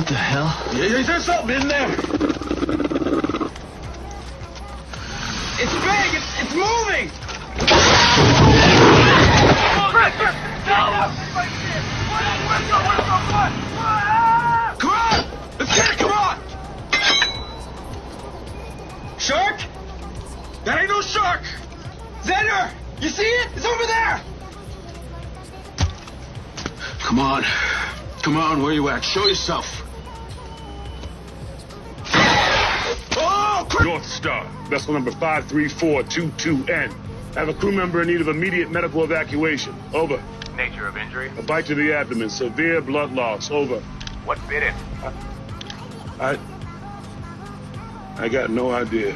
the hell? Is there something in there? It's big! It's moving! Come on! Let's get it! Come on! Shark? That ain't no shark! Xander! You see it? It's over there! Come on. Come on, where you at? Show yourself. Oh, quick! North Star, vessel number 53422N. I have a crew member in need of immediate medical evacuation. Over. Nature of injury? A bite to the abdomen, severe blood loss. Over. What bit it? I got no idea.